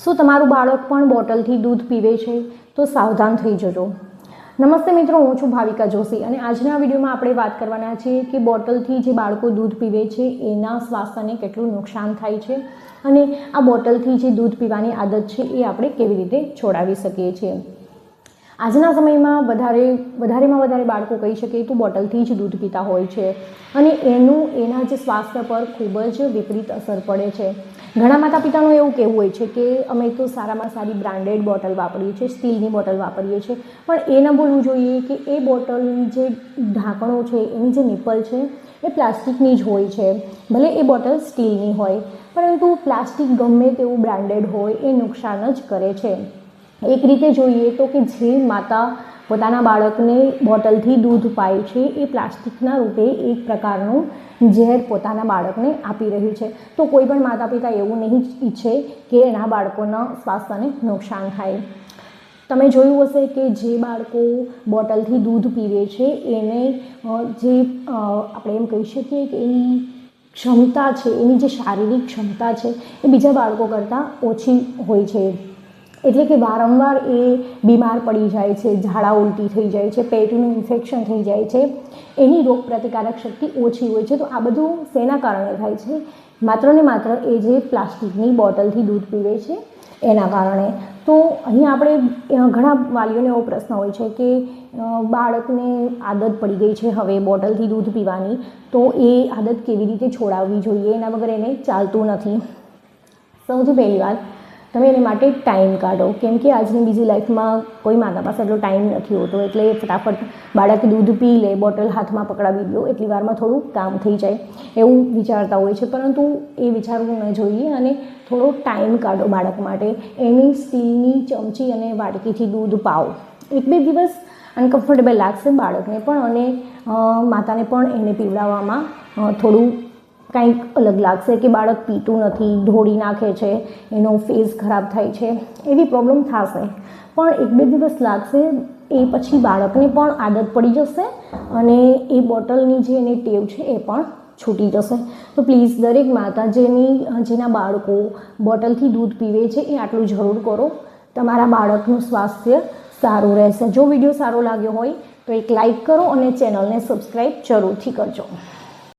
શું તમારું બાળક પણ બોટલથી દૂધ પીવે છે? તો સાવધાન થઈ જજો. નમસ્તે મિત્રો, હું છું ભાવિકા જોશી અને આજના વિડીયોમાં આપણે વાત કરવાના છીએ કે બોટલથી જે બાળકો દૂધ પીવે છે એના સ્વાસ્થ્યને કેટલું નુકસાન થાય છે અને આ બોટલથી જે દૂધ પીવાની આદત છે એ આપણે કેવી રીતે છોડાવી શકીએ છીએ. આજના સમયમાં વધારેમાં વધારે બાળકો કહી શકીએ તો બોટલથી જ દૂધ પીતા હોય છે અને એના જે સ્વાસ્થ્ય પર ખૂબ જ વિપરીત અસર પડે છે. ઘણા માતા પિતાનું એવું કહેવું હોય છે કે અમે તો સારામાં સારી બ્રાન્ડેડ બોટલ વાપરીએ છીએ, સ્ટીલની બોટલ વાપરીએ છીએ, પણ એ ન ભૂલવું જોઈએ કે એ બોટલની જે ઢાંકણો છે, એની જે નિપ્પલ છે એ પ્લાસ્ટિકની જ હોય છે. ભલે એ બોટલ સ્ટીલની હોય, પરંતુ પ્લાસ્ટિક ગમે તેવું બ્રાન્ડેડ હોય એ નુકસાન જ કરે છે. એક રીતે જોઈએ તો કે જે માતા પોતાના બાળકને બોટલથી દૂધ પાય છે એ પ્લાસ્ટિકના રૂપે એક પ્રકારનું ઝેર પોતાના બાળકને આપી રહ્યું છે. તો કોઈ પણ માતા પિતા એવું નહીં ઈચ્છે કે એના બાળકોના સ્વાસ્થ્યને નુકસાન થાય. તમે જોયું હશે કે જે બાળકો બોટલથી દૂધ પીવે છે એને આપણે એમ કહી શકીએ કે એની ક્ષમતા છે, એની જે શારીરિક ક્ષમતા છે એ બીજા બાળકો કરતાં ઓછી હોય છે. એટલે કે વારંવાર એ બીમાર પડી જાય છે, ઝાડા ઉલટી થઈ જાય છે, પેટનું ઇન્ફેક્શન થઈ જાય છે, એની રોગ પ્રતિકારક શક્તિ ઓછી હોય છે. તો આ બધું શેના કારણે થાય છે? માત્ર ને માત્ર એ જે પ્લાસ્ટિકની બોટલથી દૂધ પીવે છે એના કારણે. તો અહીં આપણે ઘણા વાલીઓને એવો પ્રશ્ન હોય છે કે બાળકને આદત પડી ગઈ છે હવે બોટલથી દૂધ પીવાની, તો એ આદત કેવી રીતે છોડાવવી જોઈએ? એના વગર એને ચાલતું નથી. સૌથી પહેલી વાત, તમે એને માટે ટાઈમ કાઢો, કેમ કે આજની બીજી લાઈફમાં કોઈ માતા પાસે એટલો ટાઈમ નથી હોતો, એટલે ફટાફટ બાળક દૂધ પી લે, બોટલ હાથમાં પકડાવી લો, એટલી વારમાં થોડું કામ થઈ જાય એવું વિચારતા હોય છે, પરંતુ એ વિચારવું ન જોઈએ અને થોડો ટાઈમ કાઢો બાળક માટે. એની સ્ટીલની ચમચી અને વાટકીથી દૂધ પાવો. 1-2 દિવસ અનકમ્ફર્ટેબલ લાગશે બાળકને પણ અને માતાને પણ એને પીવડાવવામાં થોડું કંઈક અલગ લાગશે કે બાળક પીતું નથી, ઢોળી નાખે છે, એનો ફેસ ખરાબ થાય છે, એવી પ્રોબ્લેમ થશે. પણ 1-2 દિવસ લાગશે, એ પછી બાળકને પણ આદત પડી જશે અને એ બોટલની જે એની ટેવ છે એ પણ છૂટી જશે. તો પ્લીઝ દરેક માતા જેના બાળકો બોટલથી દૂધ પીવે છે એ આટલું જરૂર કરો. તમારા બાળકનું સ્વાસ્થ્ય સારું રહેશે. જો વિડીયો સારો લાગ્યો હોય તો એક લાઈક કરો અને ચેનલને સબસ્ક્રાઈબ જરૂરથી કરજો.